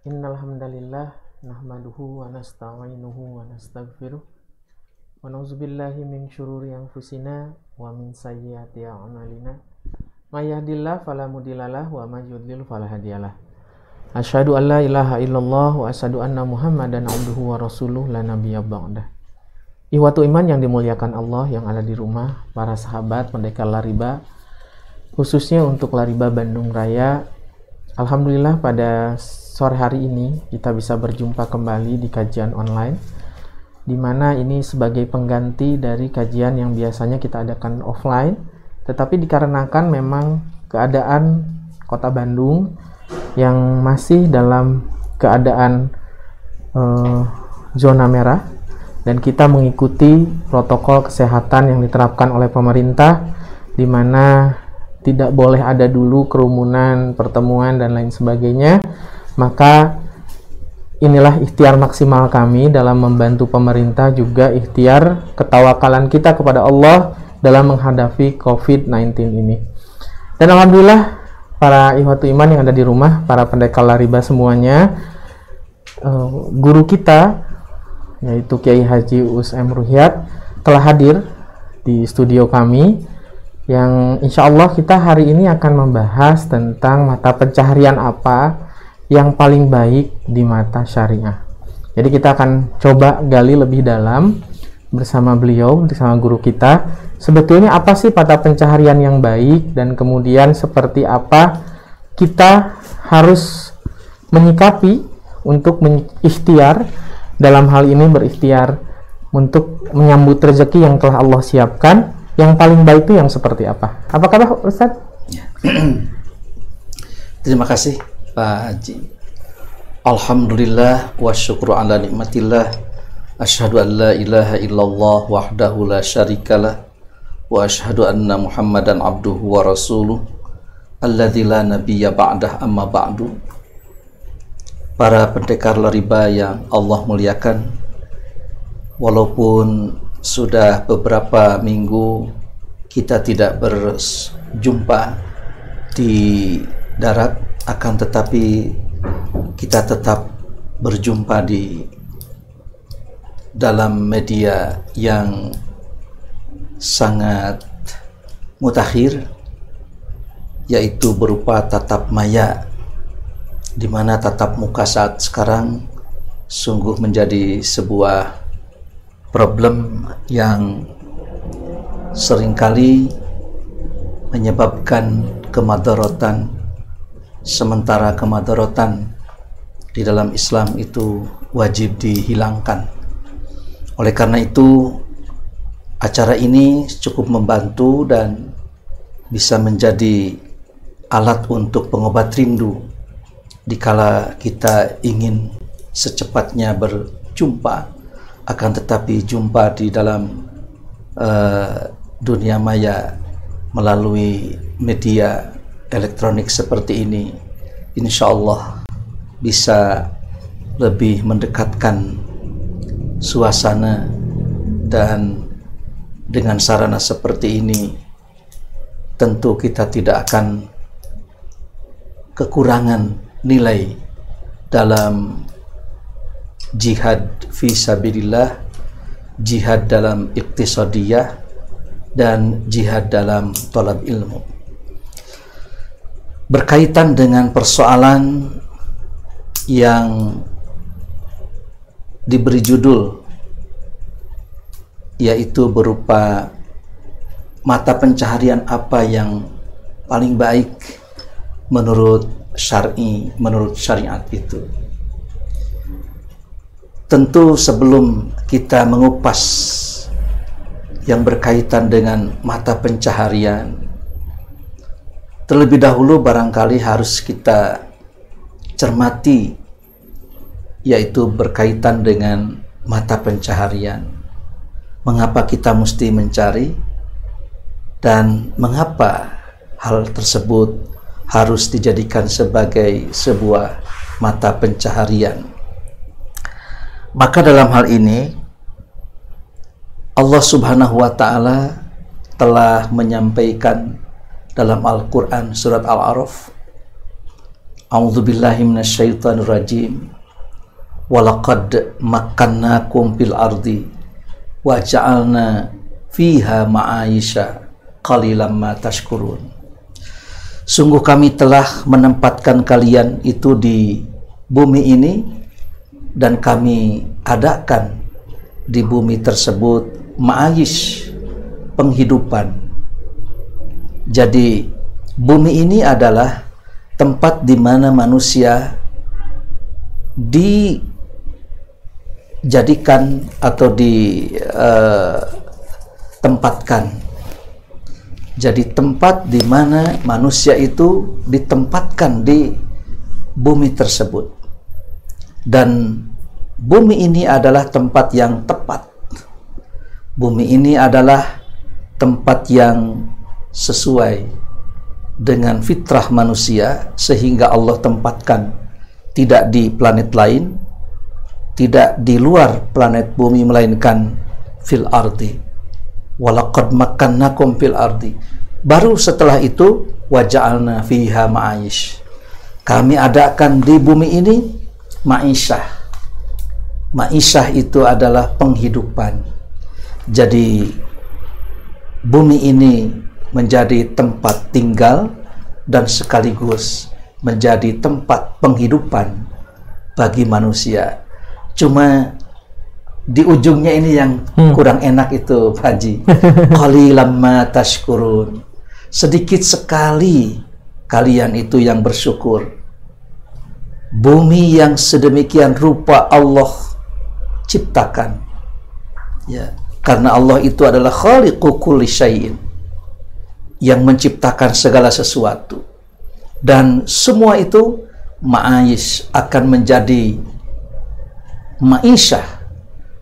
Innal hamdalillah nahmaduhu wa nasta'inuhu wa nastaghfiruh wa na'udzubillahi min syururi anfusina wa min sayyiati a'malina. May yahdihillahu fala mudhillalah wa may yudhlil fala hadiyalah. Asyhadu an la ilaha illallah wa asyhadu anna Muhammadan abduhu wa rasuluh la nabiyya ba'dah. Ihwatu iman yang dimuliakan Allah yang ada di rumah, para sahabat pendekar Lariba, khususnya untuk Lariba Bandung Raya. Alhamdulillah pada sore hari ini kita bisa berjumpa kembali di kajian online, di mana ini sebagai pengganti dari kajian yang biasanya kita adakan offline, tetapi dikarenakan memang keadaan Kota Bandung yang masih dalam keadaan zona merah, dan kita mengikuti protokol kesehatan yang diterapkan oleh pemerintah, di mana tidak boleh ada dulu kerumunan, pertemuan, dan lain sebagainya. Maka inilah ikhtiar maksimal kami dalam membantu pemerintah, juga ikhtiar ketawakalan kita kepada Allah dalam menghadapi COVID-19 ini. Dan alhamdulillah para ihwatu iman yang ada di rumah, para pendekar Lariba semuanya, guru kita yaitu Kiai Haji USM Ruhyat telah hadir di studio kami, yang insya Allah kita hari ini akan membahas tentang mata pencaharian apa yang paling baik di mata syariah. Jadi kita akan coba gali lebih dalam bersama beliau, bersama guru kita, sebetulnya apa sih mata pencaharian yang baik, dan kemudian seperti apa kita harus menyikapi untuk ikhtiar, dalam hal ini berikhtiar untuk menyambut rezeki yang telah Allah siapkan. Yang paling baik itu yang seperti apa? Apa kata Ustaz? Ya. Terima kasih Pak Haji. Alhamdulillah wa syukru ala nikmatillah. Asyhadu an la ilaha illallah wahdahu la syarikalah wa asyhadu anna Muhammadan abduhu wa rasuluh alladzi la nabiyya ba'dah, amma ba'du. Para pendekar Lariba yang Allah muliakan, walaupun sudah beberapa minggu kita tidak berjumpa di darat, akan tetapi kita tetap berjumpa di dalam media yang sangat mutakhir, yaitu berupa tatap maya, di mana tatap muka saat sekarang sungguh menjadi sebuah problem yang seringkali menyebabkan kemadaratan, sementara kemadaratan di dalam Islam itu wajib dihilangkan. Oleh karena itu, acara ini cukup membantu dan bisa menjadi alat untuk pengobat rindu dikala kita ingin secepatnya berjumpa. Akan tetapi jumpa di dalam dunia maya melalui media elektronik seperti ini, insya Allah bisa lebih mendekatkan suasana, dan dengan sarana seperti ini tentu kita tidak akan kekurangan nilai dalam jihad fi sabilillah, jihad dalam iqtisadiyah, dan jihad dalam thalab ilmu. Berkaitan dengan persoalan yang diberi judul, yaitu berupa mata pencaharian apa yang paling baik menurut syar'i, menurut syariat itu. Tentu sebelum kita mengupas yang berkaitan dengan mata pencaharian, terlebih dahulu barangkali harus kita cermati, yaitu berkaitan dengan mata pencaharian. Mengapa kita mesti mencari, dan mengapa hal tersebut harus dijadikan sebagai sebuah mata pencaharian. Maka dalam hal ini Allah Subhanahu wa ta'ala telah menyampaikan dalam Al-Quran surat Al-A'raf A'udzubillahi minasyaitonirrajim. Walaqad makkannakum fil ardi wa ja'alna fiha ma'aisha qalilan ma tashkurun. Sungguh kami telah menempatkan kalian itu di bumi ini, dan kami adakan di bumi tersebut ma'aish, penghidupan. Jadi bumi ini adalah tempat di mana manusia dijadikan atau ditempatkan. Jadi tempat di mana manusia itu ditempatkan di bumi tersebut. Dan bumi ini adalah tempat yang tepat. Bumi ini adalah tempat yang sesuai dengan fitrah manusia, sehingga Allah tempatkan tidak di planet lain, tidak di luar planet bumi, melainkan fil ardi. Walaqad makkannakum fil ardi. Baru setelah itu waja'alna fiha ma'aish. Kami adakan di bumi ini ma'isyah. Ma'isyah itu adalah penghidupan. Jadi bumi ini menjadi tempat tinggal dan sekaligus menjadi tempat penghidupan bagi manusia. Cuma di ujungnya ini yang kurang enak itu, Pak Haji. Qalilan ma tashkurun. Sedikit sekali kalian itu yang bersyukur. Bumi yang sedemikian rupa Allah ciptakan. Ya, karena Allah itu adalah khaliqu kulli syai'in, yang menciptakan segala sesuatu. Dan semua itu ma'aish, akan menjadi ma'isyah,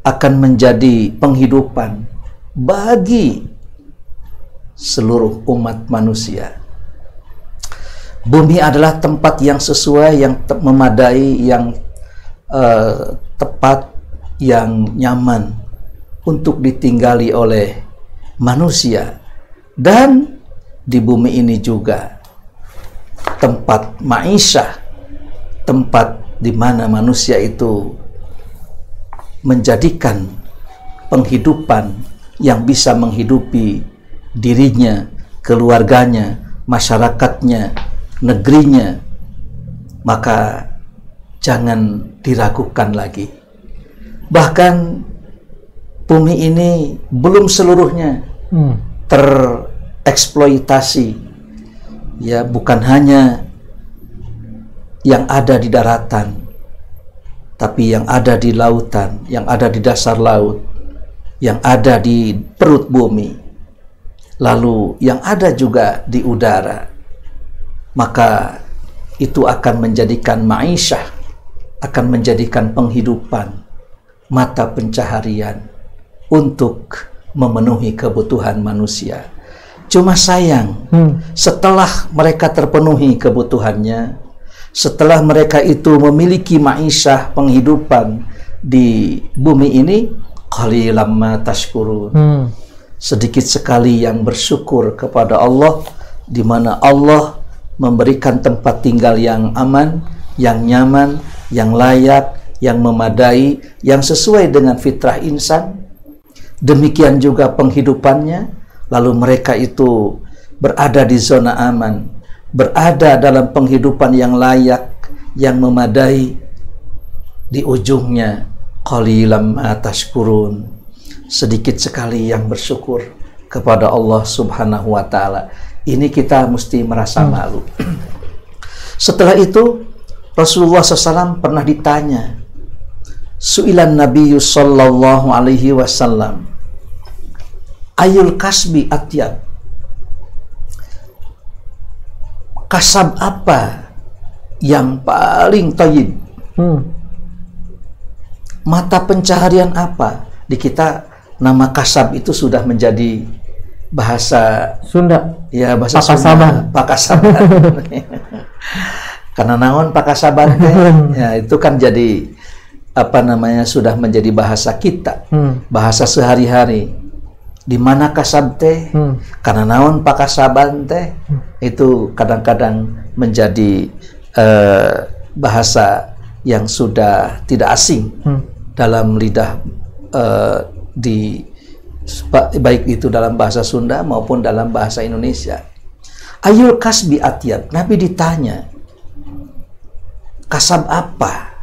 akan menjadi penghidupan bagi seluruh umat manusia. Bumi adalah tempat yang sesuai, yang memadai, yang tepat, yang nyaman untuk ditinggali oleh manusia. Dan di bumi ini juga tempat ma'isyah, tempat di mana manusia itu menjadikan penghidupan yang bisa menghidupi dirinya, keluarganya, masyarakatnya, negerinya. Maka jangan diragukan lagi. Bahkan bumi ini belum seluruhnya tereksploitasi, ya, bukan hanya yang ada di daratan, tapi yang ada di lautan, yang ada di dasar laut, yang ada di perut bumi, lalu yang ada juga di udara. Maka itu akan menjadikan ma'isyah, akan menjadikan penghidupan, mata pencaharian untuk memenuhi kebutuhan manusia. Cuma sayang, setelah mereka terpenuhi kebutuhannya, setelah mereka itu memiliki ma'isyah, penghidupan di bumi ini, qalilan ma tashkurun. Sedikit sekali yang bersyukur kepada Allah, di mana Allah memberikan tempat tinggal yang aman, yang nyaman, yang layak, yang memadai, yang sesuai dengan fitrah insan. Demikian juga penghidupannya, lalu mereka itu berada di zona aman, berada dalam penghidupan yang layak, yang memadai. Di ujungnya qalilan ma tashkurun, sedikit sekali yang bersyukur kepada Allah Subhanahu wa ta'ala. Ini kita mesti merasa malu. Setelah itu Rasulullah SAW pernah ditanya, su'ilan Nabi sallallahu alaihi wasallam, ayul kasbi atyab, kasab apa yang paling thayyib? Mata pencaharian apa? Di kita nama kasab itu sudah menjadi bahasa Sunda. Ya, bahasa Pakasaban. Sunda. Pakasaban. Karena naon pakasaban teh, ya itu kan jadi apa namanya, sudah menjadi bahasa kita, bahasa sehari-hari. Di mana kasab teh? Karena naon pakasaban teh, itu kadang-kadang menjadi bahasa yang sudah tidak asing dalam lidah baik itu dalam bahasa Sunda maupun dalam bahasa Indonesia. Ayul kasbi atyab. Nabi ditanya, kasab apa?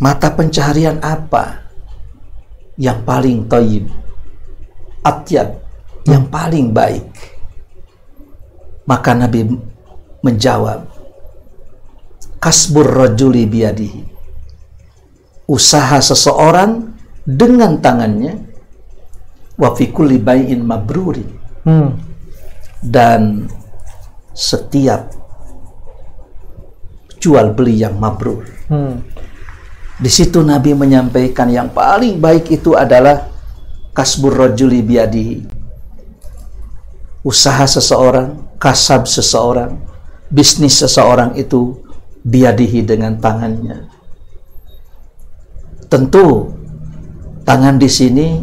Mata pencaharian apa yang paling thayyib? Atyab, yang paling baik. Maka Nabi menjawab, kasbur rajuli biyadihi. Usaha seseorang dengan tangannya, wa fi kulli bai'in mabrurin. Dan setiap jual beli yang mabrur. Di situ Nabi menyampaikan yang paling baik itu adalah kasbur rajuli biyadihi. Usaha seseorang, kasab seseorang, bisnis seseorang itu biyadihi dengan tangannya. Tentu tangan di sini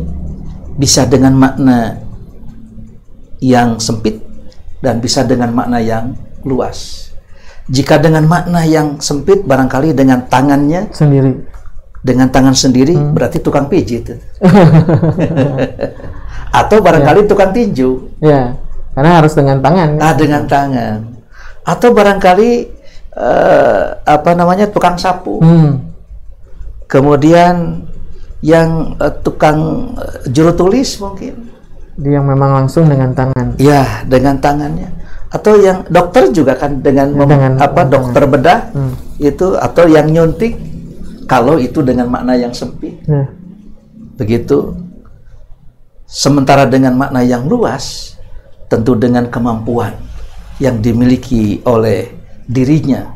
bisa dengan makna yang sempit dan bisa dengan makna yang luas. Jika dengan makna yang sempit, barangkali dengan tangannya sendiri, dengan tangan sendiri, berarti tukang pijit. Atau barangkali tukang tinju. Ya, karena harus dengan tangan. Dengan tangan. Atau barangkali tukang sapu. Kemudian yang tukang juru tulis mungkin. Dia yang memang langsung dengan tangan. Ya, dengan tangannya. Atau yang dokter juga kan dengan dokter bedah itu, atau yang nyuntik kalau itu dengan makna yang sempit. Begitu. Sementara dengan makna yang luas, tentu dengan kemampuan yang dimiliki oleh dirinya,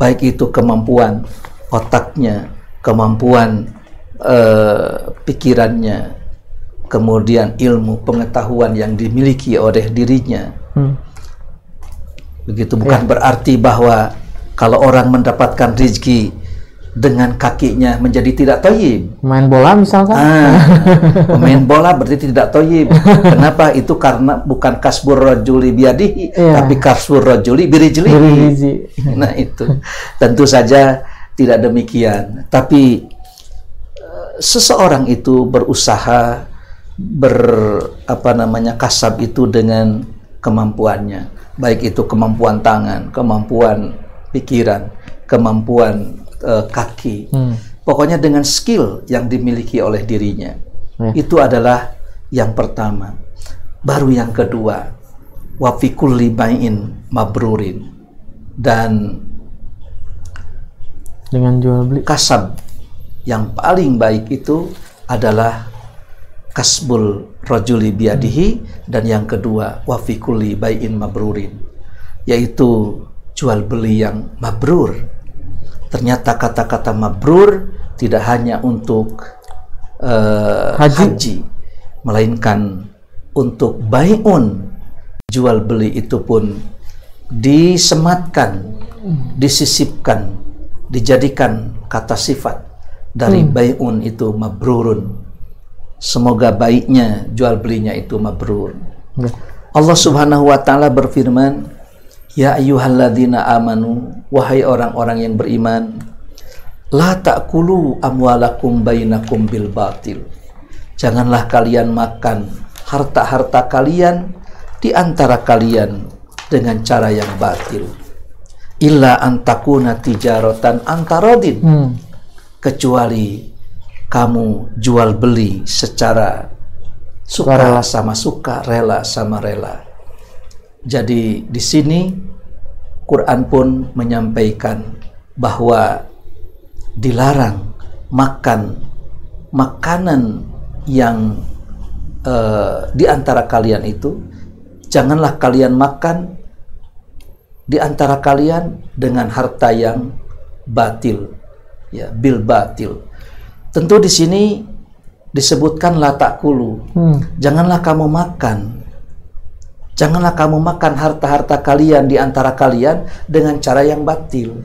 baik itu kemampuan otaknya, kemampuan pikirannya, kemudian ilmu pengetahuan yang dimiliki oleh dirinya. Begitu, bukan berarti bahwa kalau orang mendapatkan rezeki dengan kakinya menjadi tidak thayyib. Main bola misalkan. Main bola berarti tidak thayyib. Kenapa? Itu karena bukan kasbur rajuli biyadihi, tapi kasbur rajuli birijlihi. Nah itu tentu saja tidak demikian. Tapi seseorang itu berusaha kasab itu dengan kemampuannya, baik itu kemampuan tangan, kemampuan pikiran, kemampuan kaki, pokoknya dengan skill yang dimiliki oleh dirinya. Itu adalah yang pertama. Baru yang kedua, wa fi kulli bai'in mabrurin, dan dengan jual beli kasab yang paling baik itu adalah kasbul rajuli biyadihi, dan yang kedua wa fi kulli bai'in mabrurin, yaitu jual beli yang mabrur. Ternyata kata-kata mabrur tidak hanya untuk haji, melainkan untuk bai'un, jual beli itu pun disematkan, disisipkan, dijadikan kata sifat dari bai'un itu mabrurun. Semoga baiknya jual belinya itu mabrur. Allah Subhanahu wa taala berfirman, ya ayyuhalladzina amanu, wahai orang-orang yang beriman, la ta'kulu amwalakum bainakum bil batil. Janganlah kalian makan harta-harta kalian di antara kalian dengan cara yang batil. Illa antakuna tijaratan antarodin. Kecuali kamu jual beli secara suka sama suka, rela sama rela. Jadi di sini Quran pun menyampaikan bahwa dilarang makan makanan yang di antara kalian itu, janganlah kalian makan di antara kalian dengan harta yang batil, ya, bil batil. Tentu di sini disebutkan la ta'kulu. Janganlah kamu makan. Janganlah kamu makan harta-harta kalian di antara kalian dengan cara yang batil.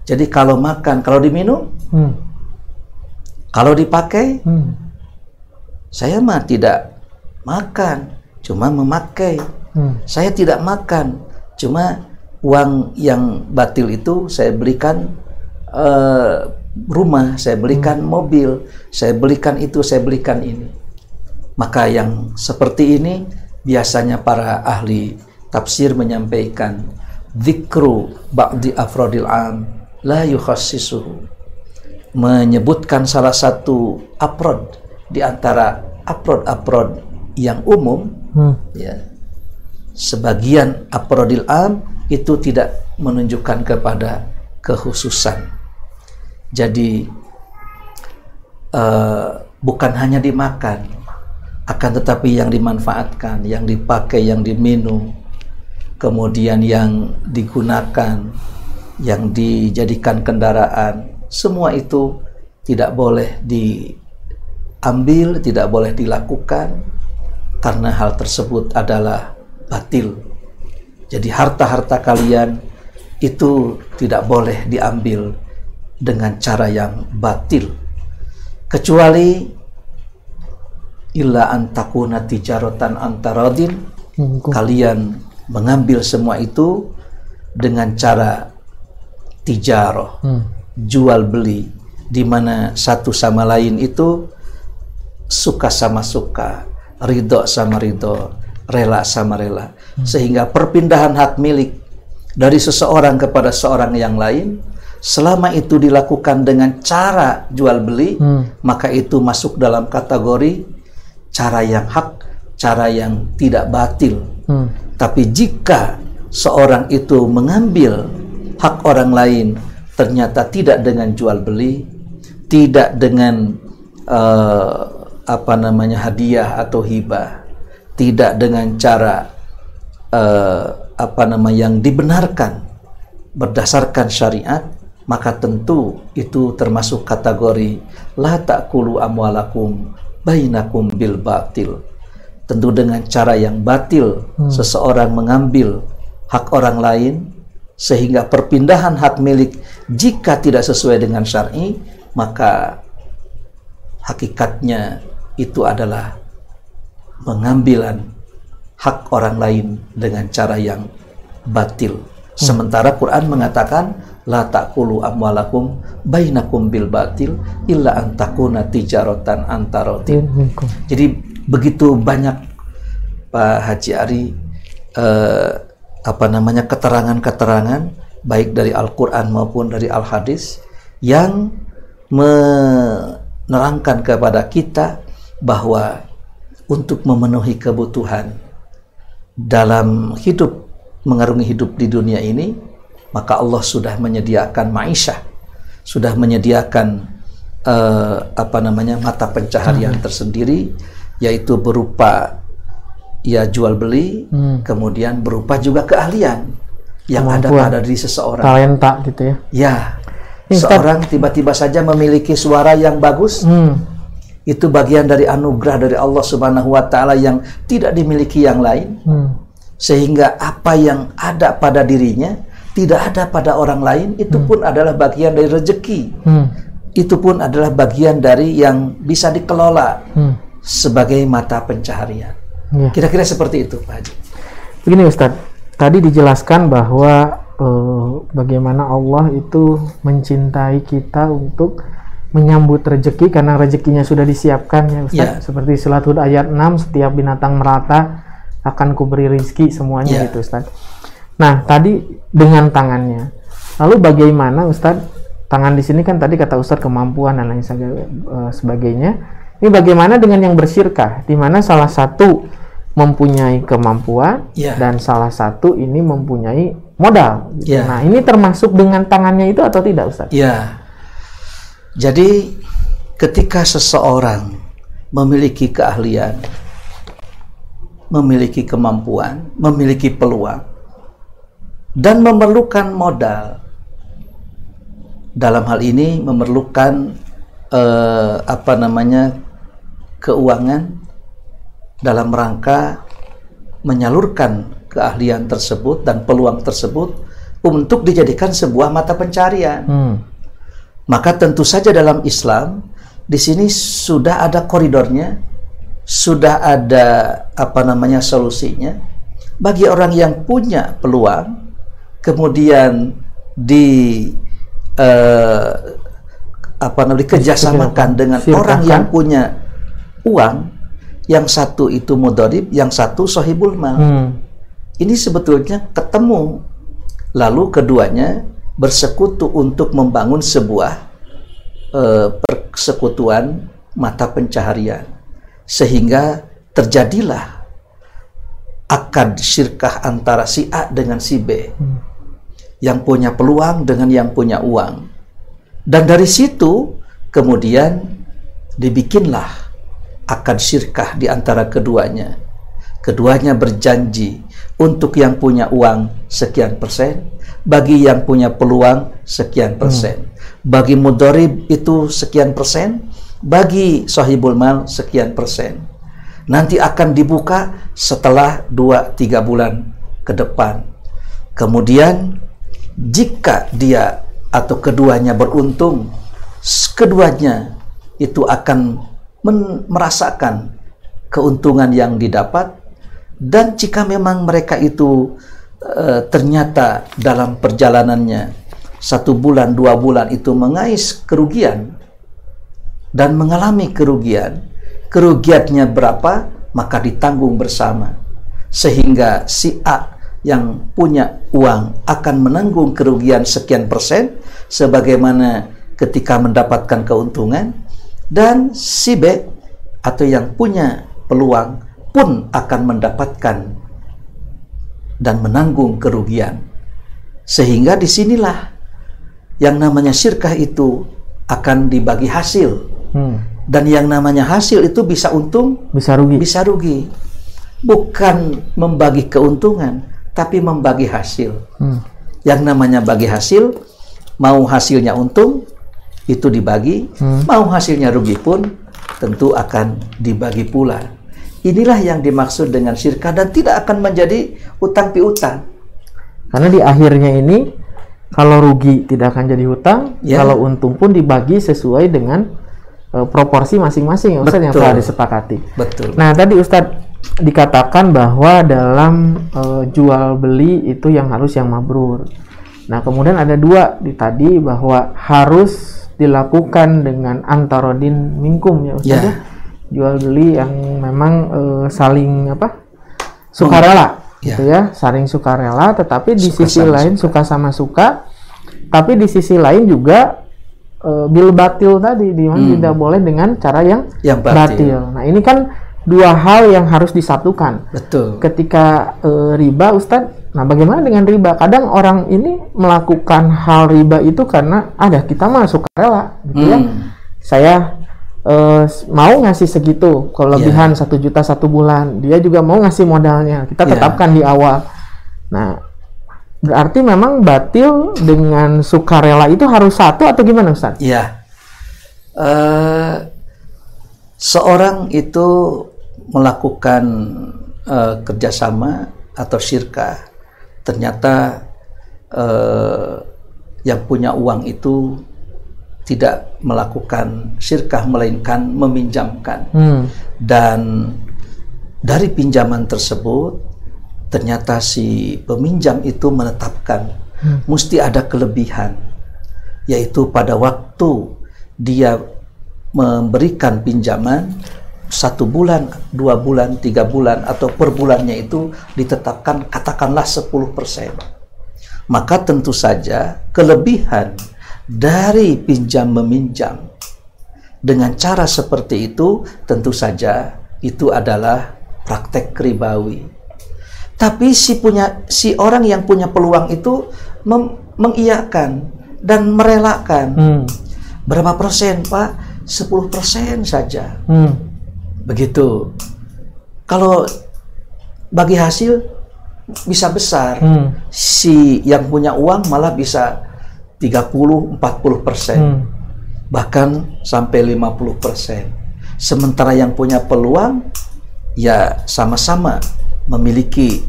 Jadi kalau makan, kalau diminum, kalau dipakai, saya mah tidak makan, cuma memakai. Saya tidak makan, cuma uang yang batil itu saya belikan rumah, saya belikan mobil, saya belikan itu, saya belikan ini. Maka yang seperti ini biasanya para ahli tafsir menyampaikan dzikru ba'di afrodil am la yukhassisuhu, menyebutkan salah satu afrod di antara afrod-afrod yang umum, ya, sebagian afrodil am itu tidak menunjukkan kepada kekhususan. Jadi bukan hanya dimakan, akan tetapi yang dimanfaatkan, yang dipakai, yang diminum, kemudian yang digunakan, yang dijadikan kendaraan, semua itu tidak boleh diambil, tidak boleh dilakukan, karena hal tersebut adalah batil. Jadi harta-harta kalian itu tidak boleh diambil dengan cara yang batil, kecuali illa antakuna tijaratan antaradin, kalian mengambil semua itu dengan cara tijarah, jual beli, di mana satu sama lain itu suka sama suka, ridho sama ridho, rela sama rela, sehingga perpindahan hak milik dari seseorang kepada seorang yang lain, selama itu dilakukan dengan cara jual beli, maka itu masuk dalam kategori cara yang hak, cara yang tidak batil. Tapi jika seorang itu mengambil hak orang lain, ternyata tidak dengan jual beli, tidak dengan hadiah atau hibah, tidak dengan cara yang dibenarkan berdasarkan syariat, maka tentu itu termasuk kategori la ta'kulu amwalakum bainakum bil batil. Tentu dengan cara yang batil seseorang mengambil hak orang lain, sehingga perpindahan hak milik jika tidak sesuai dengan syar'i, maka hakikatnya itu adalah pengambilan hak orang lain dengan cara yang batil. Sementara Quran mengatakan la ta'kulu amwalakum bainakum bil batil illa an takuna tijaratan antarotin. Jadi begitu banyak Pak Haji Ari keterangan-keterangan baik dari Al-Quran maupun dari Al-Hadis yang menerangkan kepada kita bahwa untuk memenuhi kebutuhan dalam hidup, mengarungi hidup di dunia ini, maka Allah sudah menyediakan ma'isyah, sudah menyediakan mata pencaharian tersendiri, yaitu berupa ya jual beli, kemudian berupa juga keahlian yang ada pada diri seseorang, talenta gitu ya. Ya, seorang tiba-tiba saja memiliki suara yang bagus, itu bagian dari anugerah dari Allah Subhanahu wa Ta'ala yang tidak dimiliki yang lain, sehingga apa yang ada pada dirinya tidak ada pada orang lain, itu pun adalah bagian dari rezeki, itu pun adalah bagian dari yang bisa dikelola sebagai mata pencaharian. Kira-kira seperti itu, Pak Haji. Begini Ustadz, tadi dijelaskan bahwa bagaimana Allah itu mencintai kita untuk menyambut rezeki karena rezekinya sudah disiapkan ya Ustadz. Seperti surat Hud ayat 6, setiap binatang merata akan kuberi rizki semuanya gitu Ustadz. Nah, tadi dengan tangannya. Lalu bagaimana Ustadz? Tangan di sini kan tadi kata Ustadz kemampuan dan lain sebagainya. Ini bagaimana dengan yang bersyirkah? Di mana salah satu mempunyai kemampuan dan salah satu ini mempunyai modal. Nah, ini termasuk dengan tangannya itu atau tidak Ustadz? Jadi ketika seseorang memiliki keahlian, memiliki kemampuan, memiliki peluang, dan memerlukan modal, dalam hal ini memerlukan keuangan dalam rangka menyalurkan keahlian tersebut dan peluang tersebut untuk dijadikan sebuah mata pencarian. Maka tentu saja dalam Islam di sini sudah ada koridornya, sudah ada solusinya bagi orang yang punya peluang, kemudian kerjasamakan dengan orang yang punya uang, yang satu itu mudharib, yang satu sahibul mal. Ini sebetulnya ketemu, lalu keduanya bersekutu untuk membangun sebuah persekutuan mata pencaharian, sehingga terjadilah akad syirkah antara si A dengan si B, yang punya peluang dengan yang punya uang. Dan dari situ kemudian dibikinlah akad syirkah di antara keduanya. Keduanya berjanji untuk yang punya uang sekian persen, bagi yang punya peluang sekian persen, bagi mudharib itu sekian persen, bagi sahibul mal sekian persen. Nanti akan dibuka setelah 2-3 bulan ke depan. Kemudian jika dia atau keduanya beruntung, keduanya itu akan merasakan keuntungan yang didapat. Dan jika memang mereka itu ternyata dalam perjalanannya 1 bulan, 2 bulan itu mengais kerugian dan mengalami kerugian, kerugiannya berapa, maka ditanggung bersama, sehingga si A yang punya uang akan menanggung kerugian sekian persen sebagaimana ketika mendapatkan keuntungan, dan si B atau yang punya peluang pun akan mendapatkan dan menanggung kerugian. Sehingga disinilah yang namanya syirkah itu akan dibagi hasil. Dan yang namanya hasil itu bisa untung, bisa rugi. Bukan membagi keuntungan, tapi membagi hasil. Yang namanya bagi hasil, mau hasilnya untung, itu dibagi, mau hasilnya rugi pun tentu akan dibagi pula. Inilah yang dimaksud dengan syirkah, dan tidak akan menjadi utang piutang. Karena di akhirnya ini, kalau rugi tidak akan jadi hutang, kalau untung pun dibagi sesuai dengan proporsi masing-masing ya Ustaz, yang telah disepakati. Betul. Nah, tadi Ustaz dikatakan bahwa dalam jual beli itu yang harus yang mabrur. Nah, kemudian ada 2 tadi bahwa harus dilakukan dengan antarodin minkum ya Ustaz. Jual beli yang memang saling sukarela gitu ya, saling sukarela, tetapi di sisi lain suka sama suka, tapi di sisi lain juga bil batil tadi, tidak boleh dengan cara yang batil. Nah, ini kan 2 hal yang harus disatukan. Betul. Ketika riba Ustadz, nah bagaimana dengan riba? Kadang orang ini melakukan hal riba itu karena kita mah sukarela gitu ya. Saya mau ngasih segitu, kelebihan 1 juta 1 bulan, dia juga mau ngasih modalnya, kita tetapkan di awal. Nah, berarti memang batil dengan sukarela itu harus satu atau gimana Ustaz? Iya. Seorang itu melakukan kerjasama atau syirkah, ternyata yang punya uang itu tidak melakukan syirkah, melainkan meminjamkan. Dan dari pinjaman tersebut ternyata si peminjam itu menetapkan mesti ada kelebihan, yaitu pada waktu dia memberikan pinjaman 1 bulan, 2 bulan, 3 bulan atau per bulannya itu ditetapkan katakanlah 10%. Maka tentu saja kelebihan dari pinjam meminjam dengan cara seperti itu tentu saja itu adalah praktek ribawi. Tapi si orang yang punya peluang itu mengiyakan dan merelakan. Berapa persen, Pak? 10% saja. Begitu. Kalau bagi hasil bisa besar. Si yang punya uang malah bisa 30-40%, bahkan sampai 50%. Sementara yang punya peluang ya sama-sama memiliki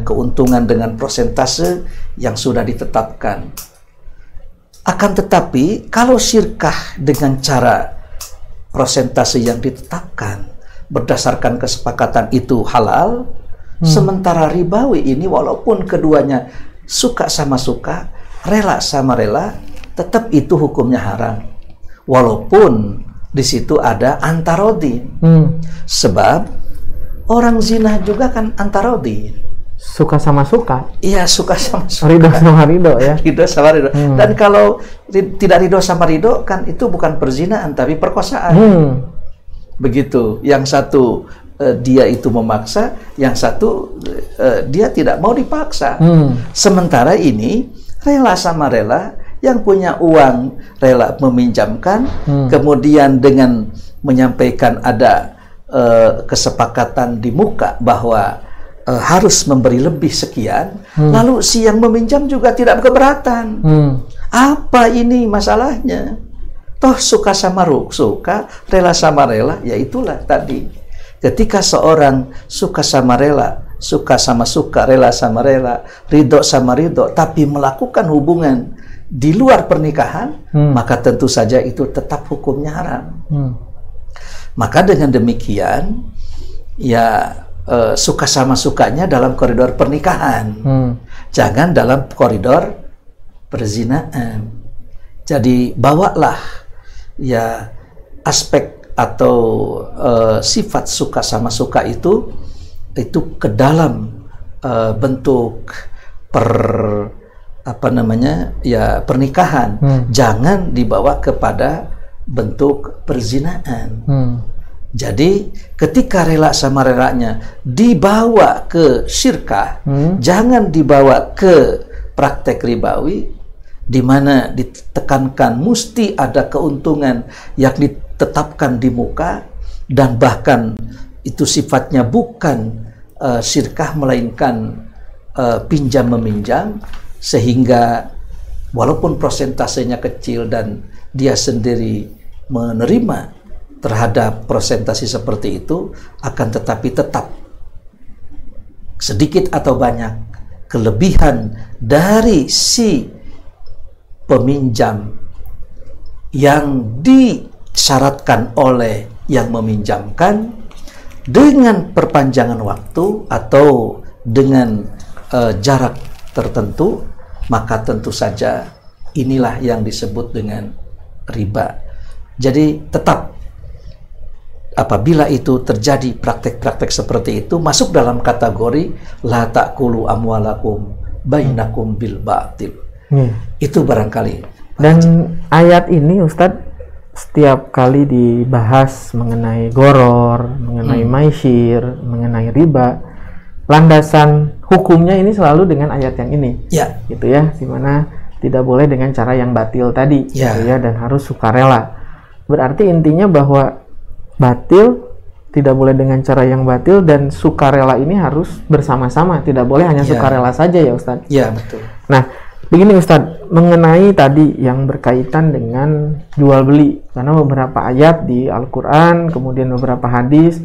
keuntungan dengan persentase yang sudah ditetapkan. Akan tetapi kalau syirkah dengan cara persentase yang ditetapkan berdasarkan kesepakatan itu halal, Sementara ribawi ini walaupun keduanya suka sama suka, rela sama rela, tetap itu hukumnya haram. Walaupun di situ ada antarodin. Sebab orang zina juga kan antarodin. Suka sama suka. Iya, suka sama suka. Ridho sama ridho ya. Ridho sama ridho. Dan kalau tidak ridho sama ridho kan itu bukan perzinahan tapi perkosaan. Begitu. Yang satu dia itu memaksa, yang satu dia tidak mau dipaksa. Sementara ini rela sama rela, yang punya uang rela meminjamkan, kemudian dengan menyampaikan ada kesepakatan di muka bahwa harus memberi lebih sekian, lalu si yang meminjam juga tidak keberatan. Apa ini masalahnya? Toh suka sama suka, rela sama rela, ya itulah tadi. Ketika seorang suka sama rela, suka sama suka, rela sama rela, ridho sama ridho, tapi melakukan hubungan di luar pernikahan, maka tentu saja itu tetap hukumnya haram. Maka dengan demikian, ya suka sama sukanya dalam koridor pernikahan, jangan dalam koridor perzinaan. Jadi bawalah ya aspek atau sifat suka sama suka itu ke dalam bentuk pernikahan, jangan dibawa kepada bentuk perzinaan. Jadi ketika rela sama relanya dibawa ke syirkah, jangan dibawa ke praktek ribawi, di mana ditekankan mesti ada keuntungan yang ditetapkan di muka, dan bahkan itu sifatnya bukan syirkah melainkan pinjam meminjam, sehingga walaupun persentasenya kecil dan dia sendiri menerima terhadap presentasi seperti itu, akan tetapi tetap sedikit atau banyak kelebihan dari si peminjam yang disyaratkan oleh yang meminjamkan dengan perpanjangan waktu atau dengan jarak tertentu, maka tentu saja inilah yang disebut dengan riba. Jadi tetap apabila itu terjadi praktek-praktek seperti itu, masuk dalam kategori la ta'kulu amwalakum bainakum bil batil. Itu barangkali. Dan ayat ini Ustadz, setiap kali dibahas mengenai goror, mengenai maisir, mengenai riba, landasan hukumnya ini selalu dengan ayat yang ini, gitu ya, dimana tidak boleh dengan cara yang batil tadi, gitu ya, dan harus sukarela. Berarti intinya bahwa batil tidak boleh dengan cara yang batil, dan sukarela ini harus bersama-sama, tidak boleh hanya sukarela saja ya Ustadz. Iya, betul. Nah, begini Ustadz, mengenai tadi yang berkaitan dengan jual beli, karena beberapa ayat di Al-Quran, kemudian beberapa hadis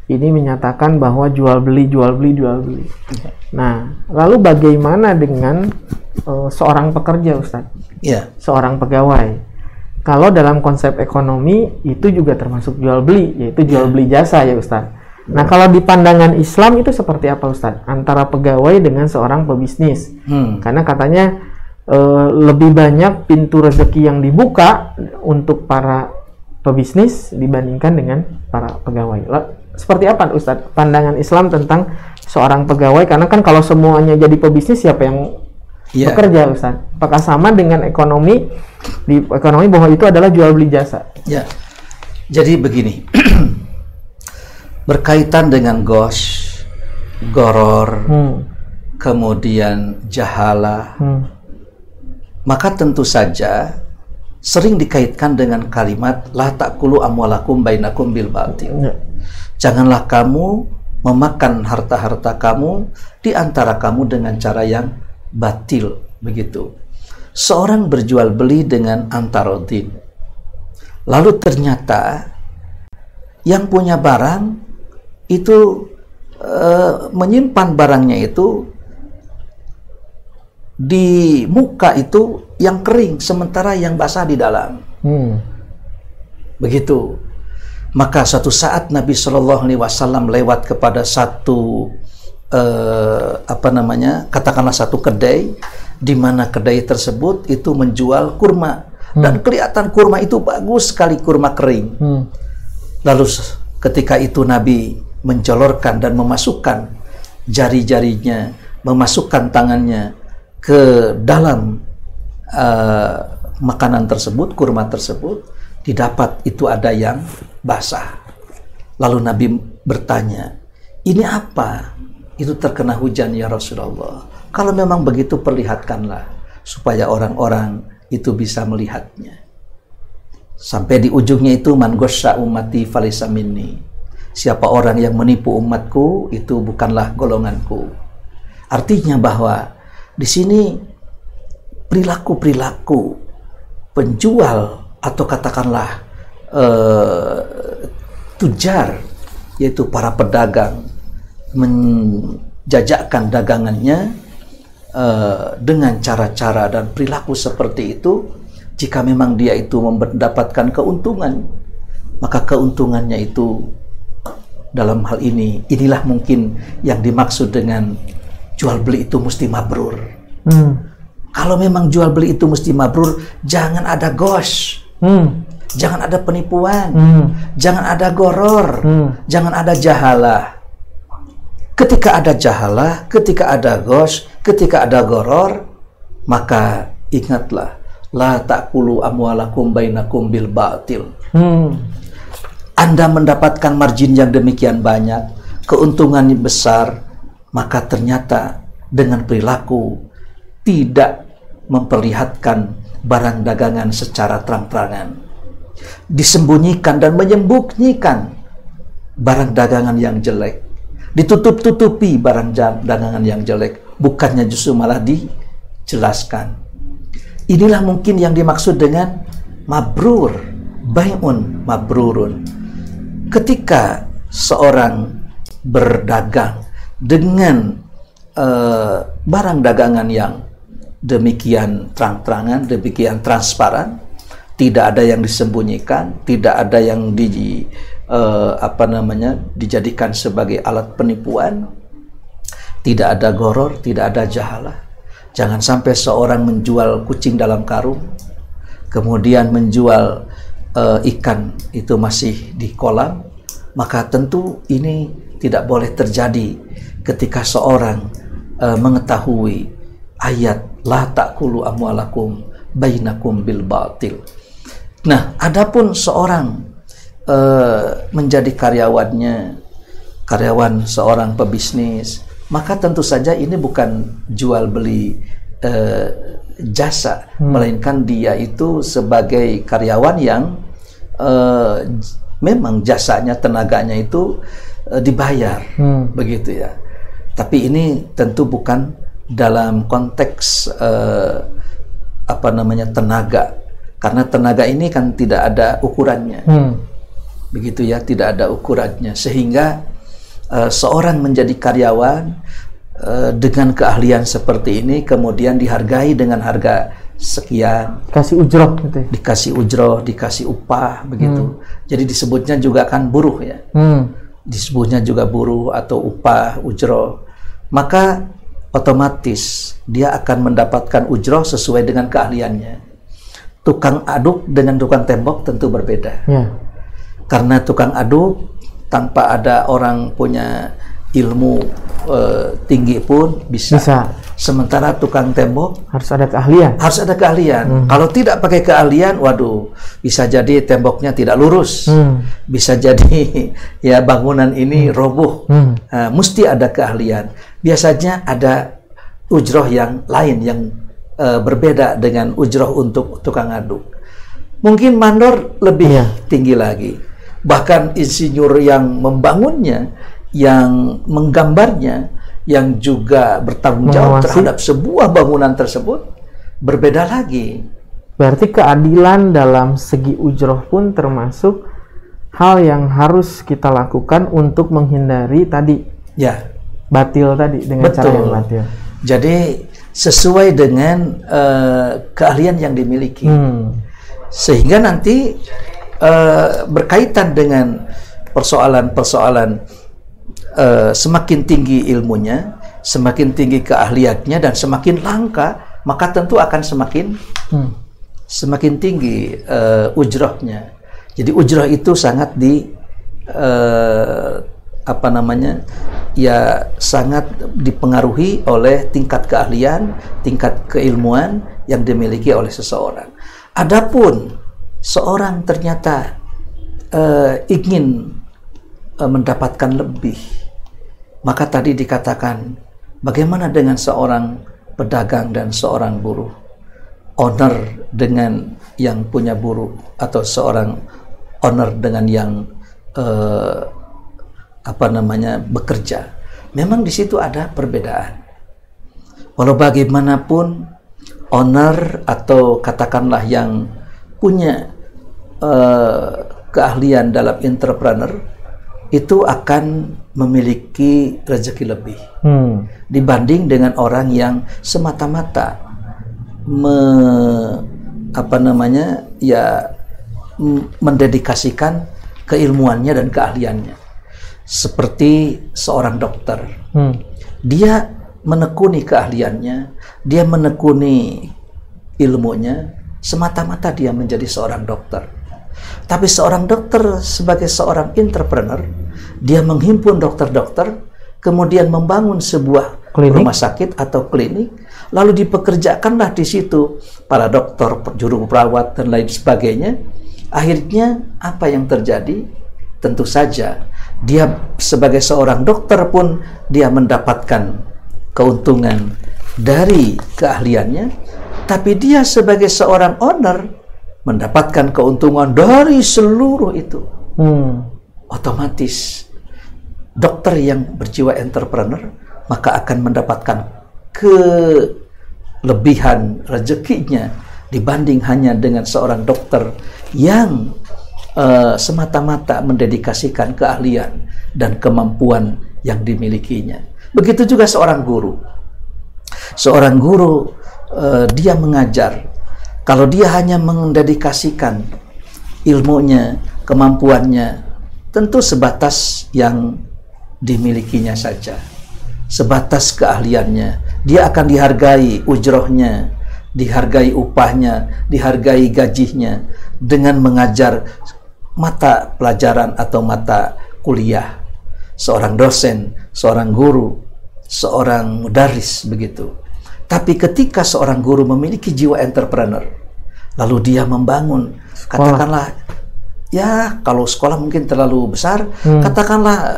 ini menyatakan bahwa jual beli. Nah, lalu bagaimana dengan seorang pekerja Ustadz? Seorang pegawai. Kalau dalam konsep ekonomi itu juga termasuk jual beli, yaitu jual beli jasa ya Ustadz. Nah, kalau di pandangan Islam itu seperti apa Ustadz? Antara pegawai dengan seorang pebisnis. Karena katanya lebih banyak pintu rezeki yang dibuka untuk para pebisnis dibandingkan dengan para pegawai. Seperti apa Ustadz pandangan Islam tentang seorang pegawai? Karena kan kalau semuanya jadi pebisnis, siapa yang bekerja Ustadz? Apakah sama dengan ekonomi? Di ekonomi bahwa itu adalah jual beli jasa. Jadi begini, berkaitan dengan goror, kemudian jahalah, maka tentu saja sering dikaitkan dengan kalimat la ta'kulu amwalakum bainakum bil batil. Janganlah kamu memakan harta-harta kamu di antara kamu dengan cara yang batil, begitu. Seorang berjual beli dengan antarodin, lalu ternyata yang punya barang itu menyimpan barangnya itu di muka itu yang kering, sementara yang basah di dalam. Begitu. Maka suatu saat Nabi Shallallahu Alaihi Wasallam lewat kepada satu katakanlah satu kedai, di mana kedai tersebut itu menjual kurma, dan kelihatan kurma itu bagus sekali, kurma kering. Lalu ketika itu Nabi menjolorkan dan memasukkan jari-jarinya, memasukkan tangannya ke dalam makanan tersebut, kurma tersebut, didapat itu ada yang basah. Lalu Nabi bertanya, ini apa? Itu terkena hujan ya Rasulullah. Kalau memang begitu, perlihatkanlah supaya orang-orang itu bisa melihatnya. Sampai di ujungnya itu, man ghasya ummati falaysa minni. Siapa orang yang menipu umatku, itu bukanlah golonganku. Artinya bahwa di sini perilaku-perilaku penjual atau katakanlah tujar, yaitu para pedagang, menjajakkan dagangannya dengan cara-cara dan perilaku seperti itu. Jika memang dia itu mendapatkan keuntungan, maka keuntungannya itu dalam hal ini, inilah mungkin yang dimaksud dengan jual beli itu mesti mabrur. Kalau memang jual beli itu mesti mabrur, jangan ada ghosh, jangan ada penipuan, jangan ada goror, jangan ada jahalah. Ketika ada jahalah, ketika ada ghosh, ketika ada goror, maka ingatlah, la ta'kulu amwalakum bainakum bil batil. Anda mendapatkan margin yang demikian banyak, keuntungannya besar, maka ternyata dengan perilaku tidak memperlihatkan barang dagangan secara terang-terangan, disembunyikan dan menyembunyikan barang dagangan yang jelek, ditutup-tutupi barang dagangan yang jelek, bukannya justru malah dijelaskan. Inilah mungkin yang dimaksud dengan mabrur, bai'un mabrurun. Ketika seorang berdagang dengan barang dagangan yang demikian terang-terangan, demikian transparan, tidak ada yang disembunyikan, tidak ada yang dijadikan sebagai alat penipuan, tidak ada goror, tidak ada jahalah. Jangan sampai seorang menjual kucing dalam karung, kemudian menjual ikan itu masih di kolam, maka tentu ini tidak boleh terjadi ketika seorang mengetahui ayat la ta'kulu amwalakum bainakum bil batil. Nah, adapun seorang menjadi karyawan seorang pebisnis, maka tentu saja ini bukan jual beli jasa, melainkan dia itu sebagai karyawan yang memang jasanya, tenaganya itu dibayar, begitu ya. Tapi ini tentu bukan dalam konteks tenaga, karena tenaga ini kan tidak ada ukurannya, begitu ya, tidak ada ukurannya, sehingga seorang menjadi karyawan dengan keahlian seperti ini kemudian dihargai dengan harga sekian, kasih ujroh gitu ya? Dikasih ujroh, dikasih upah, begitu. Jadi disebutnya juga kan buruh ya, disebutnya juga buruh atau upah, ujroh. Maka otomatis dia akan mendapatkan ujroh sesuai dengan keahliannya. Tukang aduk dengan tukang tembok tentu berbeda, karena tukang aduk tanpa ada orang punya ilmu tinggi pun bisa. Sementara tukang tembok harus ada keahlian. Harus ada keahlian. Kalau tidak pakai keahlian, waduh, bisa jadi temboknya tidak lurus, bisa jadi ya bangunan ini roboh. Mesti ada keahlian. Biasanya ada ujroh yang lain yang berbeda dengan ujroh untuk tukang aduk. Mungkin mandor lebih tinggi lagi. Bahkan insinyur yang membangunnya, yang menggambarnya, yang juga bertanggung jawab terhadap sebuah bangunan tersebut, berbeda lagi. Berarti keadilan dalam segi ujroh pun termasuk hal yang harus kita lakukan untuk menghindari tadi batil tadi, dengan cara yang batil. Jadi sesuai dengan keahlian yang dimiliki, sehingga nanti berkaitan dengan persoalan-persoalan semakin tinggi ilmunya, semakin tinggi keahliannya, dan semakin langka, maka tentu akan semakin tinggi ujrahnya. Jadi ujrah itu sangat sangat dipengaruhi oleh tingkat keahlian, tingkat keilmuan yang dimiliki oleh seseorang. Adapun seorang ternyata ingin mendapatkan lebih, maka tadi dikatakan, bagaimana dengan seorang pedagang dan seorang buruh? Owner dengan yang punya buruh, atau seorang owner dengan yang bekerja. Memang di situ ada perbedaan. Walau bagaimanapun, owner atau katakanlah yang punya keahlian dalam entrepreneur itu akan memiliki rezeki lebih dibanding dengan orang yang semata-mata mendedikasikan keilmuannya dan keahliannya. Seperti seorang dokter, dia menekuni keahliannya, dia menekuni ilmunya, semata-mata dia menjadi seorang dokter. Tapi seorang dokter sebagai seorang entrepreneur, dia menghimpun dokter-dokter, kemudian membangun sebuah rumah sakit atau klinik, lalu dipekerjakanlah di situ para dokter, juru perawat, dan lain sebagainya. Akhirnya apa yang terjadi? Tentu saja dia sebagai seorang dokter pun dia mendapatkan keuntungan dari keahliannya, tapi dia sebagai seorang owner mendapatkan keuntungan dari seluruh itu. Otomatis dokter yang berjiwa entrepreneur maka akan mendapatkan kelebihan rezekinya dibanding hanya dengan seorang dokter yang semata-mata mendedikasikan keahlian dan kemampuan yang dimilikinya. Begitu juga seorang guru. Seorang guru dia mengajar. Kalau dia hanya mendedikasikan ilmunya, kemampuannya, tentu sebatas yang dimilikinya saja, sebatas keahliannya. Dia akan dihargai ujrohnya, dihargai upahnya, dihargai gajinya dengan mengajar mata pelajaran atau mata kuliah. Seorang dosen, seorang guru, seorang mudaris, begitu. Tapi ketika seorang guru memiliki jiwa entrepreneur, lalu dia membangun, katakanlah, ya kalau sekolah mungkin terlalu besar, katakanlah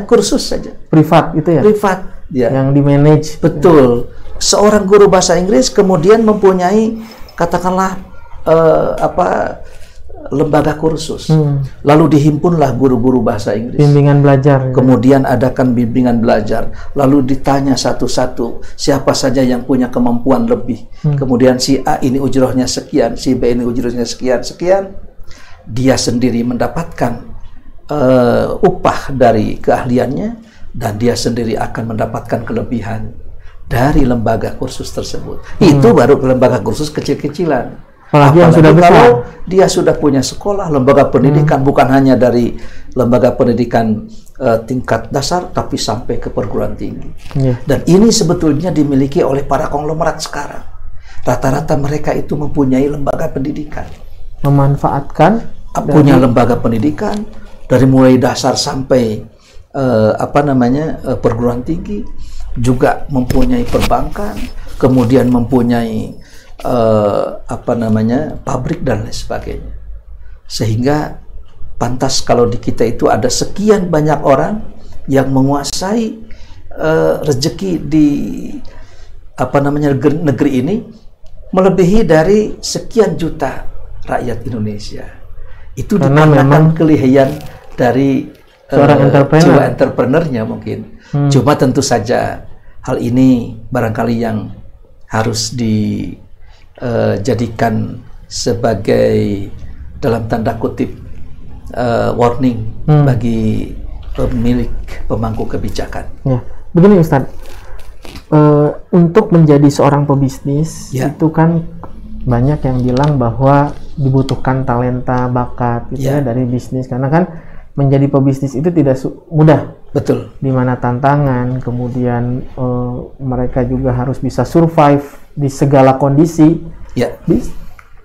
kursus saja. Privat itu ya? Privat, ya. Yang di-manage. Betul. Seorang guru bahasa Inggris kemudian mempunyai, katakanlah, lembaga kursus. Lalu dihimpunlah guru-guru bahasa Inggris. Bimbingan belajar. Kemudian adakan bimbingan belajar. Lalu ditanya satu-satu siapa saja yang punya kemampuan lebih. Kemudian si A ini ujrohnya sekian, si B ini ujrohnya sekian. Dia sendiri mendapatkan upah dari keahliannya, dan dia sendiri akan mendapatkan kelebihan dari lembaga kursus tersebut. Itu baru lembaga kursus kecil-kecilan. Apalagi yang sudah besar. Kalau dia sudah punya sekolah, lembaga pendidikan, bukan hanya dari lembaga pendidikan tingkat dasar, tapi sampai ke perguruan tinggi. Dan ini sebetulnya dimiliki oleh para konglomerat sekarang. Rata-rata mereka itu mempunyai lembaga pendidikan. Memanfaatkan punya lembaga pendidikan dari mulai dasar sampai perguruan tinggi, juga mempunyai perbankan, kemudian mempunyai pabrik dan lain sebagainya. Sehingga pantas kalau di kita itu ada sekian banyak orang yang menguasai rezeki di negeri ini melebihi dari sekian juta rakyat Indonesia. Itu dikarenakan kelihayan dari seorang jiwa entrepreneurnya mungkin. Cuma tentu saja hal ini barangkali yang harus dijadikan sebagai dalam tanda kutip warning bagi pemilik pemangku kebijakan. Ya, begini Ustadz, untuk menjadi seorang pebisnis itu kan banyak yang bilang bahwa dibutuhkan talenta, bakat gitu ya dari bisnis, karena kan menjadi pebisnis itu tidak mudah. Betul. Di mana tantangan, kemudian mereka juga harus bisa survive di segala kondisi, Ya.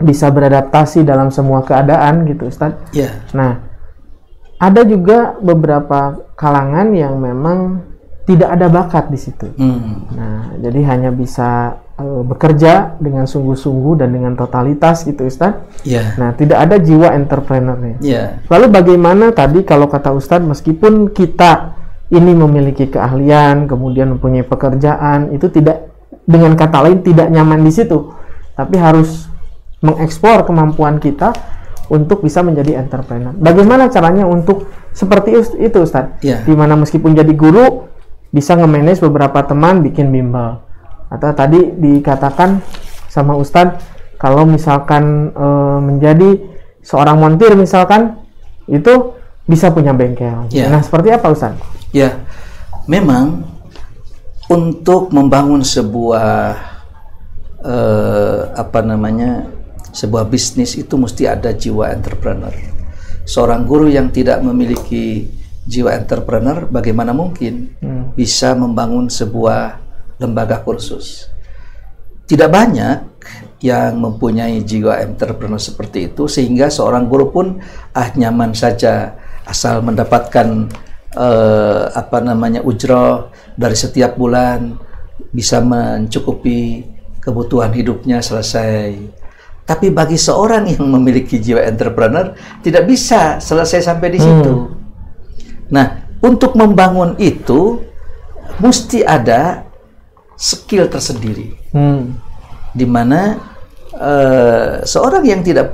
Bisa beradaptasi dalam semua keadaan gitu, Ustaz. Ya. Nah, ada juga beberapa kalangan yang memang tidak ada bakat di situ. Nah, jadi hanya bisa bekerja dengan sungguh-sungguh dan dengan totalitas gitu, Ustaz. Ya. Nah, tidak ada jiwa entrepreneurnya. Ya. Lalu bagaimana tadi kalau kata Ustadz, meskipun kita ini memiliki keahlian, kemudian mempunyai pekerjaan, itu tidak, dengan kata lain tidak nyaman di situ, tapi harus mengeksplor kemampuan kita untuk bisa menjadi entrepreneur. Bagaimana caranya untuk seperti itu, Ustadz? Ya. Dimana meskipun jadi guru, bisa nge-manage beberapa teman bikin bimbel. Atau tadi dikatakan sama Ustadz, kalau misalkan menjadi seorang montir misalkan, itu bisa punya bengkel. Ya. Nah, seperti apa, Ustaz? Ya, memang untuk membangun sebuah sebuah bisnis itu mesti ada jiwa entrepreneur. Seorang guru yang tidak memiliki jiwa entrepreneur, bagaimana mungkin bisa membangun sebuah lembaga kursus? Tidak banyak yang mempunyai jiwa entrepreneur seperti itu, sehingga seorang guru pun nyaman saja asal mendapatkan ujroh dari setiap bulan, bisa mencukupi kebutuhan hidupnya, selesai. Tapi bagi seorang yang memiliki jiwa entrepreneur, tidak bisa selesai sampai di situ. Nah, untuk membangun itu mesti ada skill tersendiri, di mana seorang yang tidak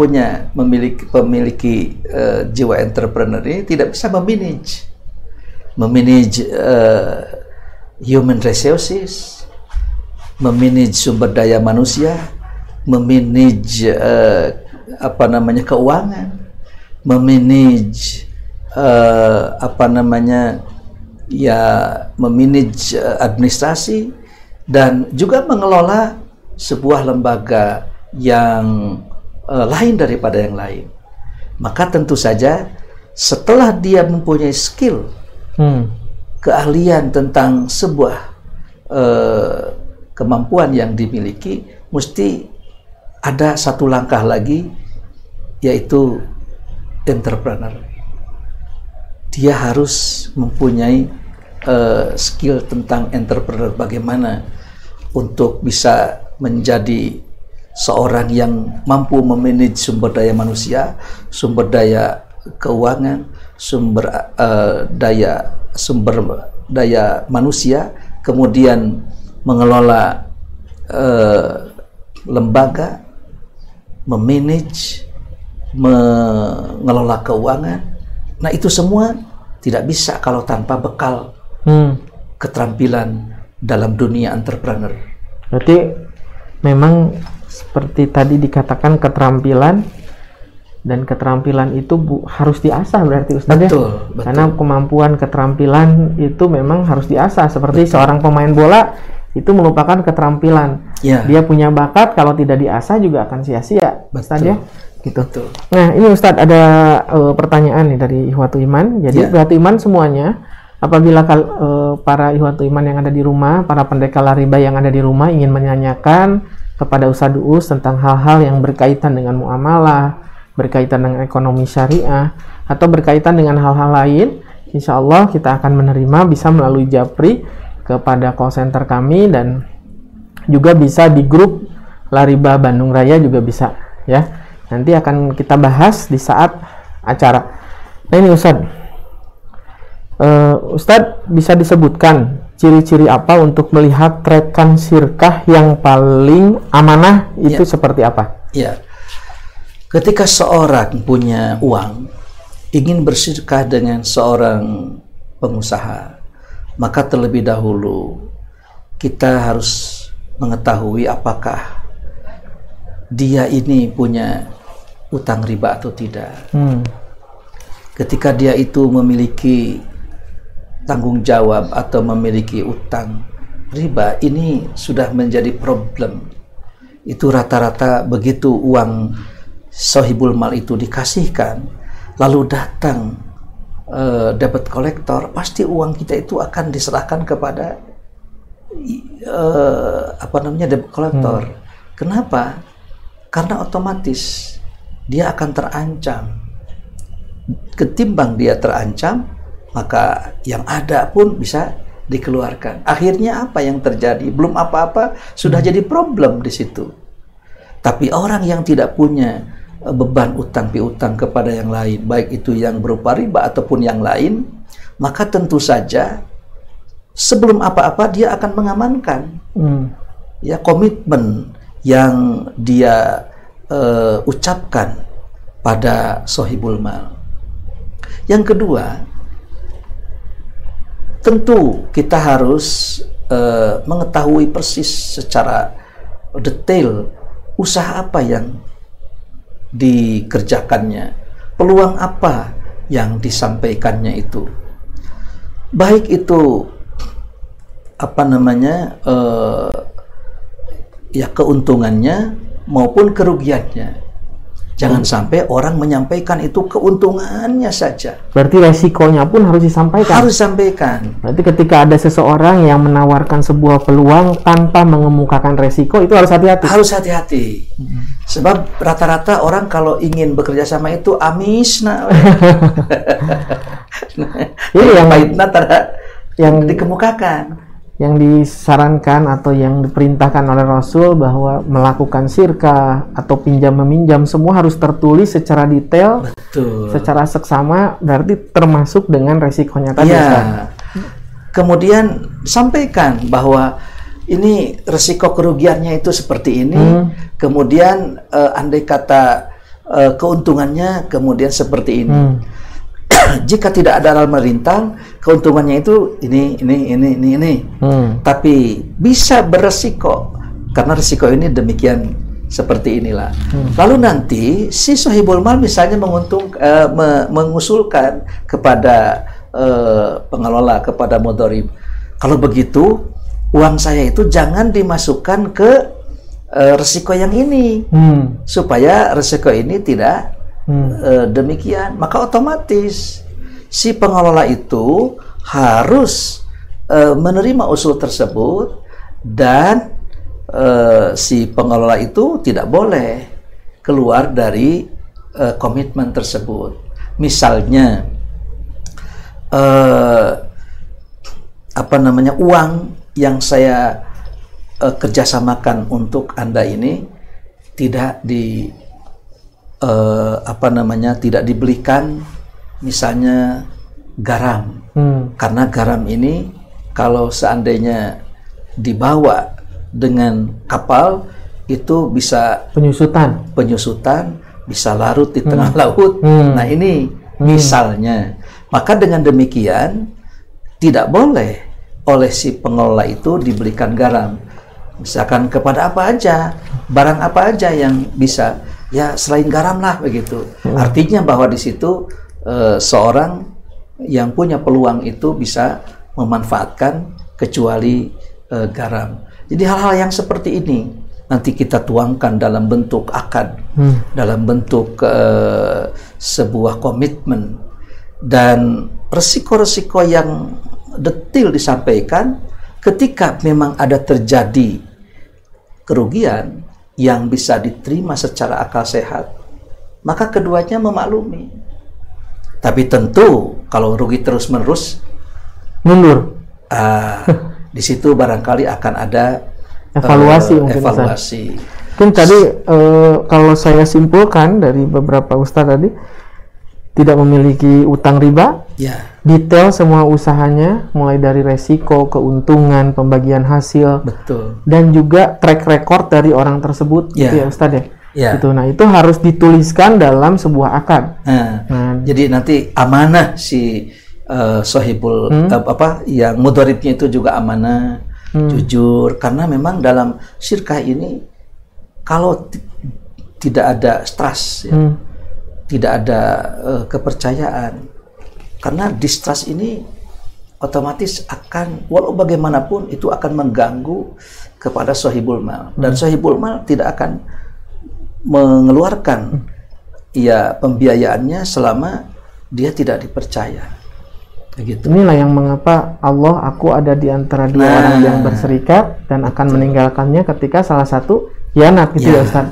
memiliki jiwa entrepreneur ini tidak bisa memanage human resources, memanage sumber daya manusia, memanage keuangan, memanage memanage administrasi, dan juga mengelola sebuah lembaga yang lain daripada yang lain. Maka tentu saja setelah dia mempunyai skill, keahlian tentang sebuah kemampuan yang dimiliki, mesti ada satu langkah lagi, yaitu entrepreneur. Dia harus mempunyai skill tentang entrepreneur, bagaimana untuk bisa menjadi seorang yang mampu memanage sumber daya manusia, sumber daya keuangan, sumber daya manusia, kemudian mengelola lembaga, memanage, mengelola keuangan. Nah, itu semua tidak bisa kalau tanpa bekal keterampilan dalam dunia entrepreneur. Berarti memang seperti tadi dikatakan keterampilan, dan keterampilan itu harus diasah berarti, Ustaz. Betul. Karena kemampuan keterampilan itu memang harus diasah. Seperti seorang pemain bola itu merupakan keterampilan. Ya. Dia punya bakat, kalau tidak diasah juga akan sia-sia, Ustaz, ya. Gitu. Betul. Nah, ini Ustadz ada pertanyaan nih dari Ikhwatul Iman. Jadi Ikhwatul Iman semuanya, apabila para Ikhwatul Iman yang ada di rumah, para pendekar lariba yang ada di rumah ingin menanyakan kepada Ustadz Uus tentang hal-hal yang berkaitan dengan muamalah, berkaitan dengan ekonomi syariah, atau berkaitan dengan hal-hal lain, insya Allah kita akan menerima, bisa melalui Japri kepada call center kami, dan juga bisa di grup Lariba Bandung Raya juga bisa, ya. Nanti akan kita bahas di saat acara. Nah, ini Ustadz, Ustadz bisa disebutkan ciri-ciri apa untuk melihat rekan sirkah yang paling amanah itu seperti apa? Ya, ketika seorang punya uang, ingin bersirkah dengan seorang pengusaha, maka terlebih dahulu kita harus mengetahui apakah dia ini punya utang riba atau tidak. Ketika dia itu memiliki tanggung jawab atau memiliki utang riba, ini sudah menjadi problem. Itu rata-rata begitu uang sohibul mal itu dikasihkan, lalu datang debt collector, pasti uang kita itu akan diserahkan kepada debt collector. Kenapa? Karena otomatis dia akan terancam. Ketimbang dia terancam, maka yang ada pun bisa dikeluarkan. Akhirnya apa yang terjadi? Belum apa-apa sudah jadi problem di situ. Tapi orang yang tidak punya beban utang piutang kepada yang lain, baik itu yang berupa riba ataupun yang lain, maka tentu saja sebelum apa-apa dia akan mengamankan ya komitmen yang dia ucapkan pada sohibul mal. Yang kedua, tentu kita harus mengetahui persis secara detail usaha apa yang dikerjakannya, peluang apa yang disampaikannya itu, baik itu keuntungannya maupun kerugiannya. Jangan sampai orang menyampaikan itu keuntungannya saja. Berarti resikonya pun harus disampaikan. Harus sampaikan. Berarti ketika ada seseorang yang menawarkan sebuah peluang tanpa mengemukakan resiko, itu harus hati-hati. Harus hati-hati. Sebab rata-rata orang kalau ingin bekerja sama itu amis Ini yang yang dikemukakan. Yang disarankan atau yang diperintahkan oleh Rasul bahwa melakukan syirkah atau pinjam-meminjam semua harus tertulis secara detail. Betul. Secara seksama, berarti termasuk dengan resikonya tadi. Ya. Kemudian sampaikan bahwa ini resiko kerugiannya itu seperti ini. Kemudian andai kata keuntungannya kemudian seperti ini. Jika tidak ada aral merintang, keuntungannya itu ini. Tapi bisa beresiko karena resiko ini demikian seperti inilah. Lalu nanti si sohibul mal misalnya mengusulkan kepada pengelola, kepada mudharib, kalau begitu uang saya itu jangan dimasukkan ke resiko yang ini, supaya resiko ini tidak demikian. Maka otomatis si pengelola itu harus menerima usul tersebut, dan si pengelola itu tidak boleh keluar dari komitmen tersebut. Misalnya uang yang saya kerjasamakan untuk Anda ini tidak tidak dibelikan misalnya garam, karena garam ini kalau seandainya dibawa dengan kapal itu bisa penyusutan bisa larut di tengah laut. Nah ini misalnya, maka dengan demikian tidak boleh oleh si pengelola itu dibelikan garam, misalkan kepada apa aja, barang apa aja yang bisa, ya selain garam lah begitu. Artinya bahwa di situ seorang yang punya peluang itu bisa memanfaatkan kecuali garam. Jadi hal-hal yang seperti ini nanti kita tuangkan dalam bentuk akad, dalam bentuk sebuah komitmen, dan resiko-resiko yang detail disampaikan. Ketika memang ada terjadi kerugian yang bisa diterima secara akal sehat, maka keduanya memaklumi. Tapi tentu kalau rugi terus-menerus, mundur. Di situ barangkali akan ada evaluasi. Mungkin tadi kalau saya simpulkan dari beberapa ustadz tadi, tidak memiliki utang riba, detail semua usahanya, mulai dari resiko, keuntungan, pembagian hasil, betul, dan juga track record dari orang tersebut, gitu ya Ustadz ya. Gitu. Nah itu harus dituliskan dalam sebuah akad. Jadi nanti amanah si sohibul yang mudharibnya itu juga amanah, jujur, karena memang dalam syirkah ini kalau tidak ada trust, tidak ada kepercayaan, karena distrust ini otomatis akan, walau bagaimanapun itu akan mengganggu kepada sohibul mal, dan sohibul mal tidak akan mengeluarkan pembiayaannya selama dia tidak dipercaya. Begitu. Inilah yang mengapa Allah, aku ada di antara dua orang yang berserikat dan akan meninggalkannya ketika salah satu hianat gitu ya Ustaz.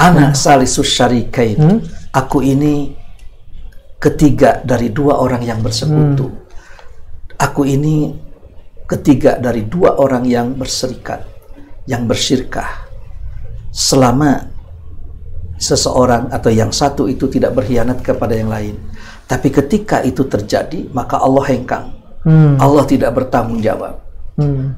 Ana salisus syarikain. Aku ini ketiga dari dua orang yang bersekutu. Aku ini ketiga dari dua orang yang berserikat, yang bersyirkah. Selama seseorang atau yang satu itu tidak berkhianat kepada yang lain. Tapi ketika itu terjadi, maka Allah hengkang. Allah tidak bertanggung jawab.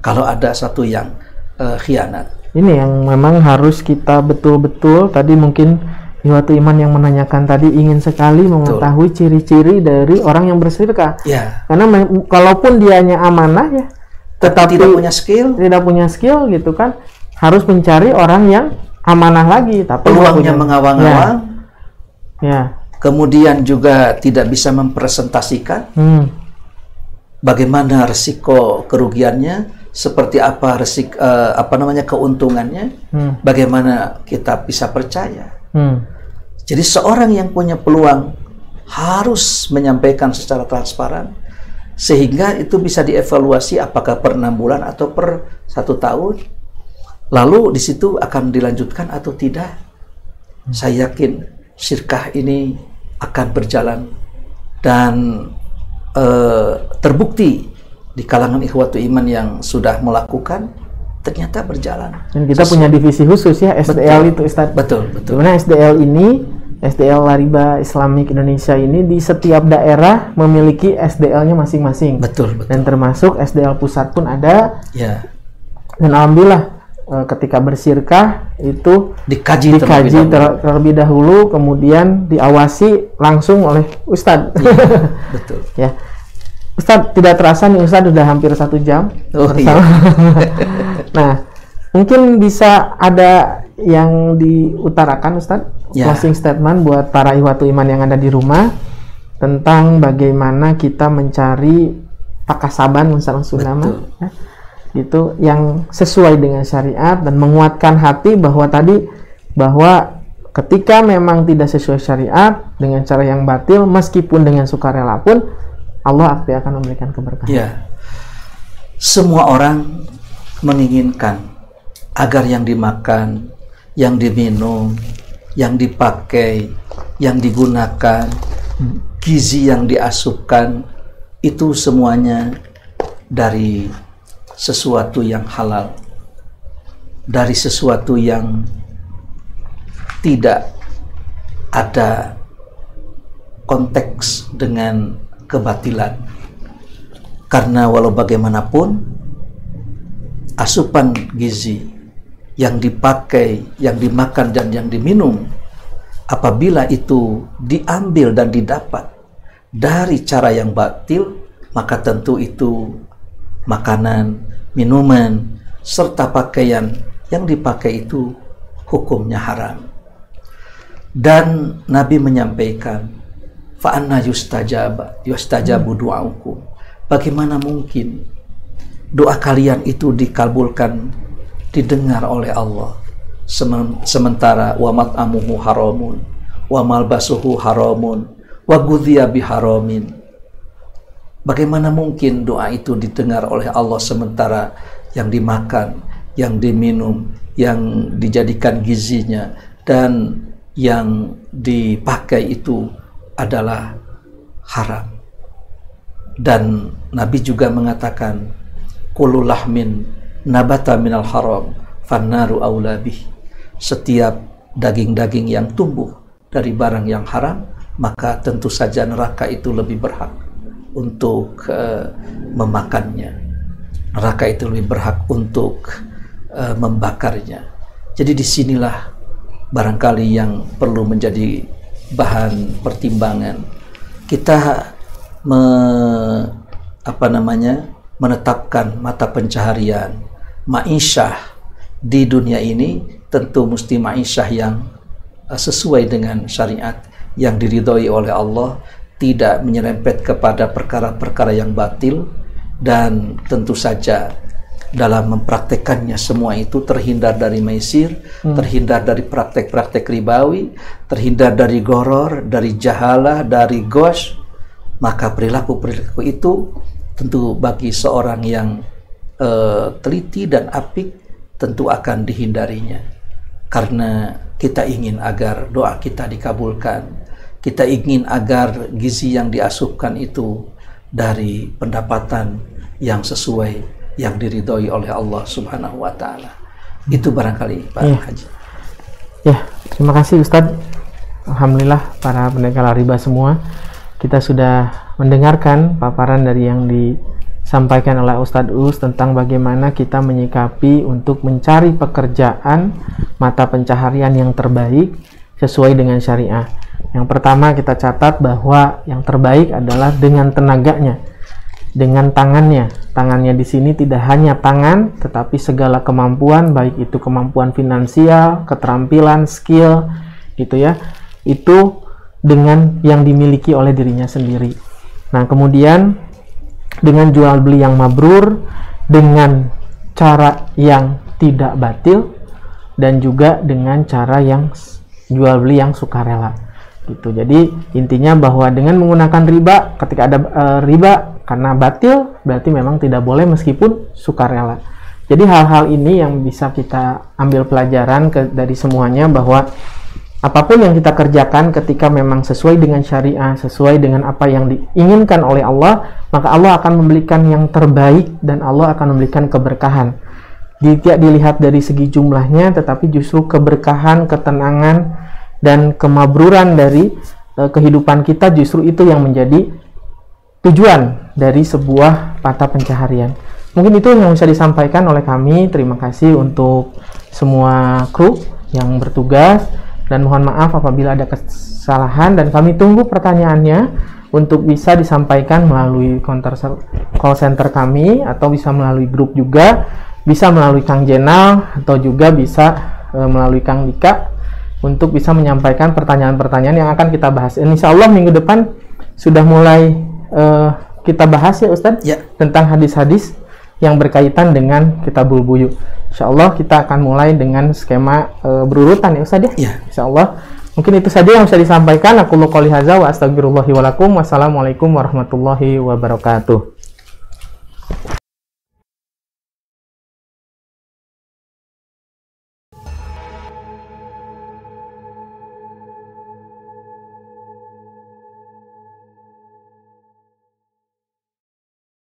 Kalau ada satu yang khianat. Ini yang memang harus kita betul-betul, tadi mungkin Ikhwatu Iman yang menanyakan tadi ingin sekali mengetahui ciri-ciri dari orang yang bersedekah. Ya. Karena kalaupun dianya amanah ya, tetapi tidak punya skill gitu kan, harus mencari orang yang amanah lagi, tapi peluangnya mengawang-awang. Ya. Kemudian juga tidak bisa mempresentasikan bagaimana resiko kerugiannya, seperti apa keuntungannya, bagaimana kita bisa percaya. Jadi seorang yang punya peluang harus menyampaikan secara transparan, sehingga itu bisa dievaluasi apakah per 6 bulan atau per 1 tahun. Lalu di situ akan dilanjutkan atau tidak. Saya yakin syirkah ini akan berjalan dan terbukti di kalangan ikhwatu iman yang sudah melakukan ternyata berjalan. Dan kita punya divisi khusus ya, SDL itu Ustaz. Betul. Dimana SDL ini, SDL Lariba Islamic Indonesia ini di setiap daerah memiliki SDL-nya masing-masing. Betul. Dan termasuk SDL pusat pun ada. Ya. Dan alhamdulillah ketika bersyirkah itu dikaji terlebih dahulu, kemudian diawasi langsung oleh Ustadz. Ya, betul. Ya, Ustadz, tidak terasa nih Ustadz sudah hampir 1 jam. Iya. Nah, mungkin bisa ada yang diutarakan Ustadz, closing statement buat para ikhwatu iman yang ada di rumah tentang bagaimana kita mencari pakasaban Ustadz Sunama. Itu yang sesuai dengan syariat dan menguatkan hati bahwa ketika memang tidak sesuai syariat dengan cara yang batil, meskipun dengan sukarela pun Allah akan memberikan keberkahan. Ya. Semua orang menginginkan agar yang dimakan, yang diminum, yang dipakai, yang digunakan, gizi yang diasupkan itu semuanya dari sesuatu yang halal, dari sesuatu yang tidak ada konteks dengan kebatilan. Karena walau bagaimanapun asupan gizi yang dipakai, yang dimakan dan yang diminum, apabila itu diambil dan didapat dari cara yang batil, maka tentu itu makanan, minuman, serta pakaian yang dipakai itu hukumnya haram. Dan Nabi menyampaikan, fa'anna yustajabu du'aukum. Bagaimana mungkin doa kalian itu dikabulkan, didengar oleh Allah, sementara wa mat'amuhu haramun, wa malbasuhu haramun, wa ghudhiya biharamin. Bagaimana mungkin doa itu didengar oleh Allah sementara yang dimakan, yang diminum, yang dijadikan gizinya, dan yang dipakai itu adalah haram. Dan Nabi juga mengatakan, kullu lahmin nabata minal haram fannaru aula bih. Setiap daging-daging yang tumbuh dari barang yang haram, maka tentu saja neraka itu lebih berhak untuk memakannya. Neraka itu lebih berhak untuk membakarnya. Jadi disinilah barangkali yang perlu menjadi bahan pertimbangan. Kita menetapkan mata pencaharian, ma'isyah di dunia ini tentu mesti ma'isyah yang sesuai dengan syariat, yang diridhoi oleh Allah, tidak menyerempet kepada perkara-perkara yang batil, dan tentu saja dalam mempraktekannya semua itu terhindar dari maisir, terhindar dari praktek-praktek ribawi, terhindar dari goror, dari jahalah, dari ghosh, maka perilaku-perilaku itu tentu bagi seorang yang teliti dan apik tentu akan dihindarinya, karena kita ingin agar doa kita dikabulkan, kita ingin agar gizi yang diasuhkan itu dari pendapatan yang sesuai, yang diridhoi oleh Allah Subhanahu wa Ta'ala. Itu barangkali Pak Haji. Ya, terima kasih Ustadz. Alhamdulillah para pendengar riba semua, kita sudah mendengarkan paparan dari yang disampaikan oleh Ustadz Us tentang bagaimana kita menyikapi untuk mencari pekerjaan mata pencaharian yang terbaik sesuai dengan syariah. Yang pertama kita catat bahwa yang terbaik adalah dengan tenaganya, dengan tangannya. Tangannya di sini tidak hanya tangan, tetapi segala kemampuan, baik itu kemampuan finansial, keterampilan, skill, gitu ya. Itu dengan yang dimiliki oleh dirinya sendiri. Nah, kemudian dengan jual beli yang mabrur, dengan cara yang tidak batil, dan juga dengan cara yang jual beli yang sukarela. Gitu. Jadi intinya bahwa dengan menggunakan riba, ketika ada riba karena batil, berarti memang tidak boleh meskipun sukarela. Jadi hal-hal ini yang bisa kita ambil pelajaran dari semuanya, bahwa apapun yang kita kerjakan ketika memang sesuai dengan syariah, sesuai dengan apa yang diinginkan oleh Allah, maka Allah akan memberikan yang terbaik dan Allah akan memberikan keberkahan. Tidak dilihat dari segi jumlahnya, tetapi justru keberkahan, ketenangan, dan kemabruran dari kehidupan kita, justru itu yang menjadi tujuan dari sebuah mata pencaharian. Mungkin itu yang bisa disampaikan oleh kami. Terima kasih untuk semua kru yang bertugas, dan mohon maaf apabila ada kesalahan, dan kami tunggu pertanyaannya untuk bisa disampaikan melalui call center kami, atau bisa melalui grup juga, bisa melalui Kang Jenal, atau juga bisa melalui Kang Dika, untuk bisa menyampaikan pertanyaan-pertanyaan yang akan kita bahas. Insya Allah minggu depan sudah mulai kita bahas ya Ustadz, ya, tentang hadis-hadis yang berkaitan dengan Kitabul Buyu. Insya Allah kita akan mulai dengan skema berurutan ya Ustadz ya. Insya Allah. Mungkin itu saja yang bisa disampaikan. Aku qouli hadza wa astaghfirullahi wa lakum. Wassalamualaikum warahmatullahi wabarakatuh.